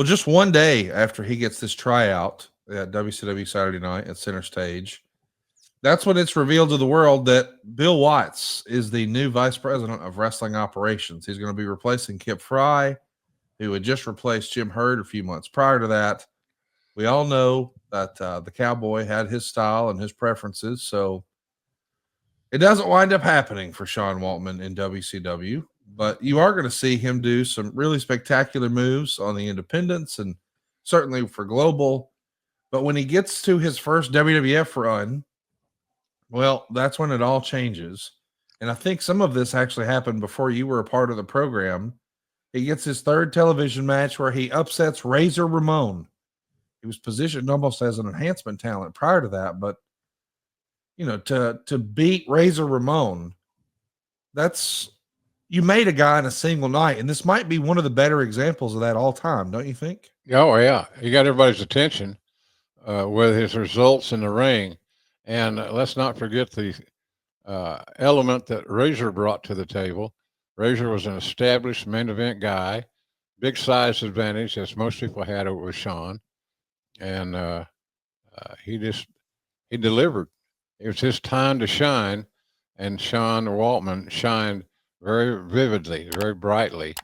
Well, just one day after he gets this tryout at WCW Saturday Night at Center Stage, that's when it's revealed to the world that Bill Watts is the new vice president of wrestling operations. He's going to be replacing Kip Fry, who had just replaced Jim Herd a few months prior to that. We all know that the Cowboy had his style and his preferences, so it doesn't wind up happening for Sean Waltman in WCW. But you are going to see him do some really spectacular moves on the independents and certainly for global. But when he gets to his first WWF run, well, that's when it all changes. And I think some of this actually happened before you were a part of the program. He gets his third television match where he upsets Razor Ramon. He was positioned almost as an enhancement talent prior to that, but to beat Razor Ramon, that's you made a guy in a single night, and this might be one of the better examples of that all time, don't you think? Oh yeah, he got everybody's attention with his results in the ring, and let's not forget the element that Razor brought to the table. Razor was an established main event guy, big size advantage as most people had over Sean, and he delivered. It was his time to shine, and Sean Waltman shined very vividly, very brightly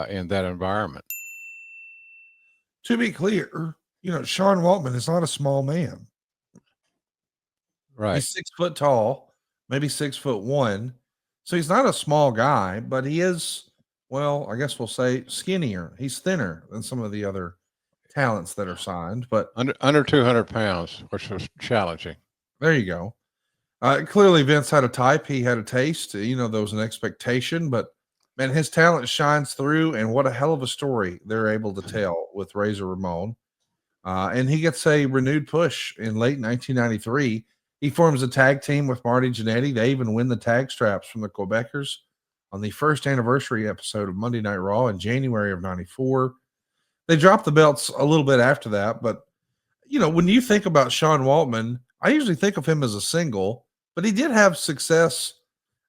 in that environment. To be clear, Sean Waltman is not a small man. Right. He's 6 foot tall, maybe 6'1". So he's not a small guy, but he is, well, I guess we'll say skinnier. He's thinner than some of the other talents that are signed, but Under 200 pounds, which was challenging. there you go. Clearly, Vince had a type. He had a taste. There was an expectation, but man, his talent shines through. And what a hell of a story they're able to tell with Razor Ramon. And he gets a renewed push in late 1993. He forms a tag team with Marty Jannetty. They even win the tag straps from the Quebecers on the first anniversary episode of Monday Night Raw in January of 94. They dropped the belts a little bit after that, but when you think about Sean Waltman, I usually think of him as a single, but he did have success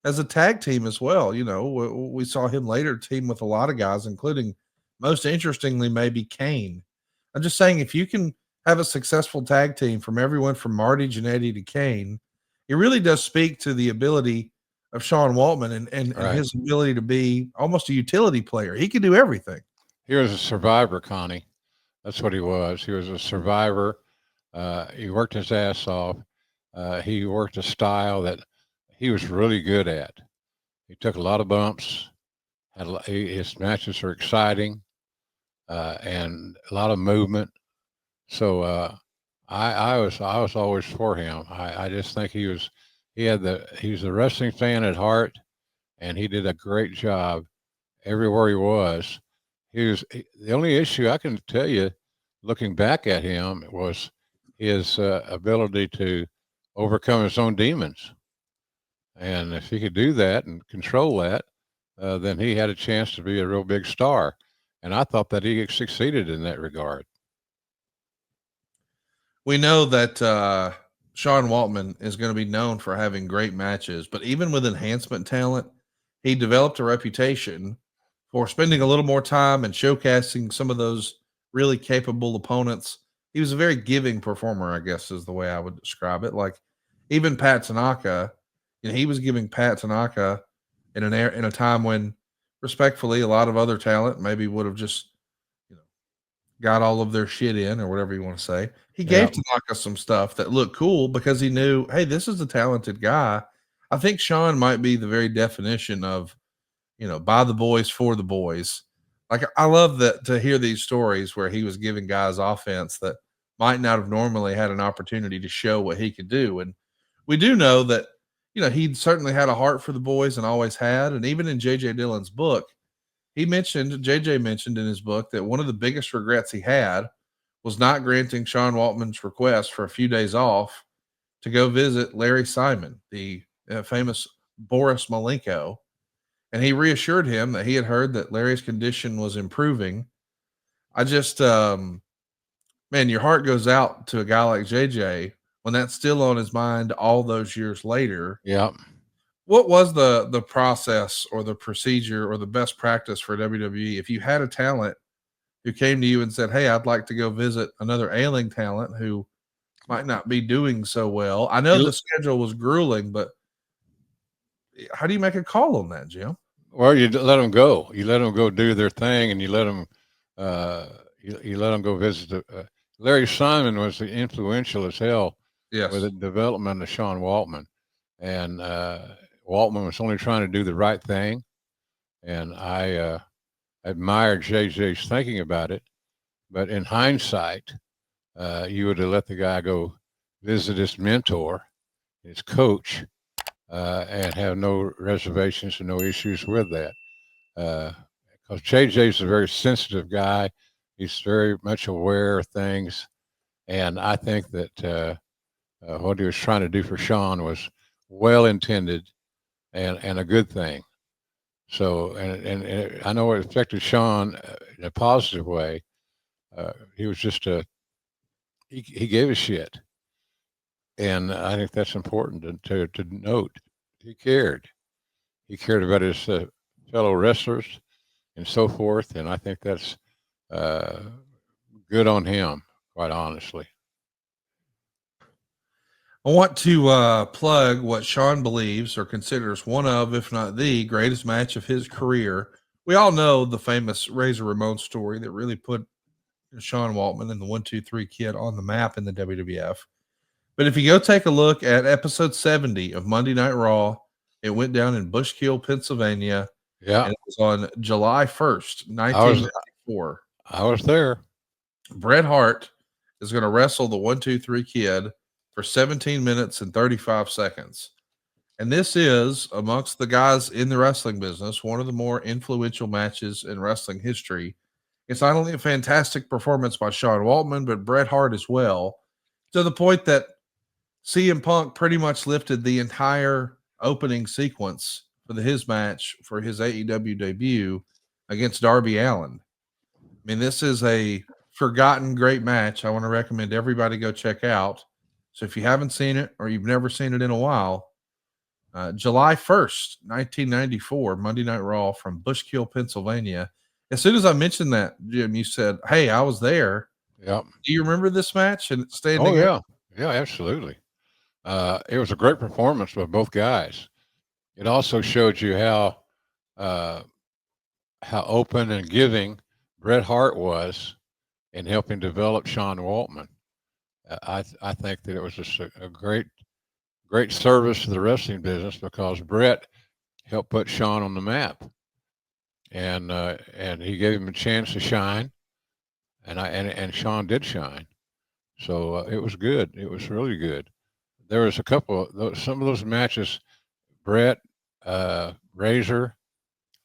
as a tag team as well. We saw him later team with a lot of guys, including, most interestingly, maybe Kane. I'm just saying, if you can have a successful tag team from everyone from Marty Jannetty to Kane, it really does speak to the ability of Sean Waltman and Right. his ability to be almost a utility player. He can do everything. He was a survivor, Connie. That's what he was. He was a survivor. He worked his ass off. He worked a style that he was really good at. He took a lot of bumps. His matches are exciting and a lot of movement. So I was always for him. I just think he was a wrestling fan at heart, and he did a great job everywhere he was. The only issue I can tell you, looking back at him, was his ability to overcome his own demons. And if he could do that and control that, then he had a chance to be a real big star. And I thought that he succeeded in that regard. We know that Sean Waltman is going to be known for having great matches, but even with enhancement talent, he developed a reputation for spending a little more time and showcasing some of those really capable opponents. He was a very giving performer, I guess is the way I would describe it. Like even Pat Tanaka, he was giving Pat Tanaka in a time when, respectfully, a lot of other talent maybe would have just got all of their shit in, or whatever you want to say. He gave Tanaka some stuff that looked cool because he knew, hey, this is a talented guy. I think Sean might be the very definition of, by the boys for the boys. Like, I love that to hear these stories where he was giving guys offense that might not have normally had an opportunity to show what he could do. And we do know that, he certainly had a heart for the boys and always had. And even in JJ Dillon's book, JJ mentioned in his book that one of the biggest regrets he had was not granting Sean Waltman's request for a few days off to go visit Larry Simon, the famous Boris Malenko. And he reassured him that he had heard that Larry's condition was improving. I just, man, your heart goes out to a guy like JJ when that's still on his mind all those years later. Yeah. What was the process or the procedure or the best practice for WWE? If you had a talent who came to you and said, "Hey, I'd like to go visit another ailing talent who might not be doing so well." I know the schedule was grueling, but how do you make a call on that, Jim? Well, you let them go. You let them go do their thing, and you let them. You let them go visit. Larry Simon was influential as hell with the development of Sean Waltman, and Waltman was only trying to do the right thing, and I admired JJ's thinking about it. But in hindsight, you would have let the guy go visit his mentor, his coach, and have no reservations and no issues with that. Because JJ's a very sensitive guy. He's very much aware of things. And I think that what he was trying to do for Sean was well intended and a good thing. So, and I know it affected Sean in a positive way. He was just he gave a shit. And I think that's important to note. He cared. He cared about his fellow wrestlers and so forth. And I think that's good on him, quite honestly. I want to plug what Sean believes or considers one of, if not the greatest match of his career. We all know the famous Razor Ramon story that really put Sean Waltman and the 1-2-3 Kid on the map in the WWF. But if you go take a look at episode 70 of Monday Night Raw, it went down in Bushkill, Pennsylvania. Yeah. And it was on July 1st, 1994. I was there. Bret Hart is going to wrestle the 1-2-3 Kid for 17 minutes and 35 seconds. And this is, amongst the guys in the wrestling business, one of the more influential matches in wrestling history. It's not only a fantastic performance by Sean Waltman, but Bret Hart as well, to the point that CM Punk pretty much lifted the entire opening sequence for his match for his AEW debut against Darby Allin. I mean, this is a forgotten great match. I want to recommend everybody go check out. So if you haven't seen it or you've never seen it in a while, July 1st, 1994, Monday Night Raw from Bushkill, Pennsylvania. As soon as I mentioned that, Jim, you said, "Hey, I was there." Yep. Do you remember this match and standing? Oh, yeah. Yeah, absolutely. It was a great performance by both guys. It also showed you how open and giving Bret Hart was in helping develop Sean Waltman. I think that it was just a great service to the wrestling business because Bret helped put Sean on the map, and he gave him a chance to shine, and Sean did shine. So it was good. It was really good. There was some of those matches, Bret, Razor,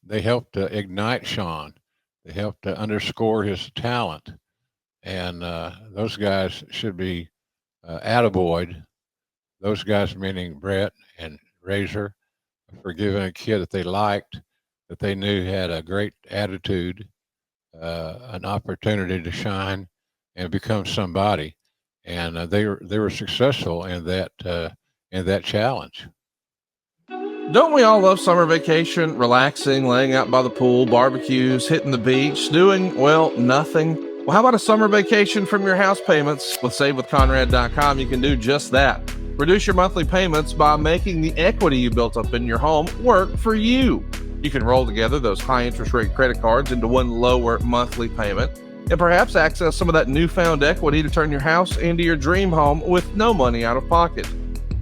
they helped ignite Sean. They helped underscore his talent. And those guys should be attaboyed. Those guys, meaning Bret and Razor, for giving a kid that they liked, that they knew had a great attitude, an opportunity to shine and become somebody. And they were successful in that challenge. Don't we all love summer vacation, relaxing, laying out by the pool, barbecues, hitting the beach, doing, well, nothing? Well, how about a summer vacation from your house payments? With SaveWithConrad.com, you can do just that. Reduce your monthly payments by making the equity you built up in your home work for you. You can roll together those high interest rate credit cards into one lower monthly payment and perhaps access some of that newfound equity to turn your house into your dream home with no money out of pocket.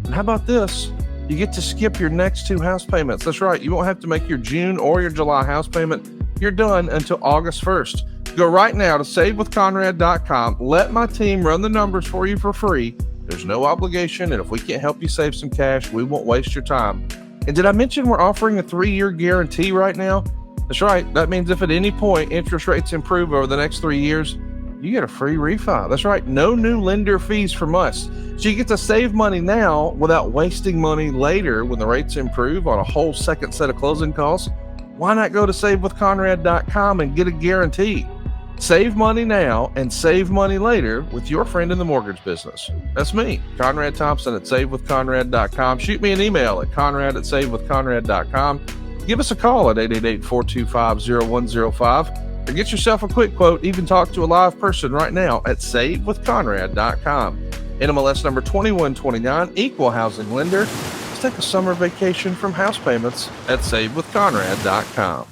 And how about this? You get to skip your next 2 house payments. That's right. You won't have to make your June or your July house payment. You're done until August 1st. Go right now to SaveWithConrad.com. Let my team run the numbers for you for free. There's no obligation, and if we can't help you save some cash, we won't waste your time. And did I mention we're offering a 3-year guarantee right now? That's right. That means if at any point interest rates improve over the next 3 years, you get a free refi. That's right. No new lender fees from us. So you get to save money now without wasting money later when the rates improve on a whole second set of closing costs. Why not go to SaveWithConrad.com and get a guarantee? Save money now and save money later with your friend in the mortgage business. That's me, Conrad Thompson at SaveWithConrad.com. Shoot me an email at Conrad@SaveWithConrad.com. Give us a call at 888-425-0105. Or get yourself a quick quote, even talk to a live person right now at savewithconrad.com. NMLS number 2129, equal housing lender. Let's take a summer vacation from house payments at savewithconrad.com.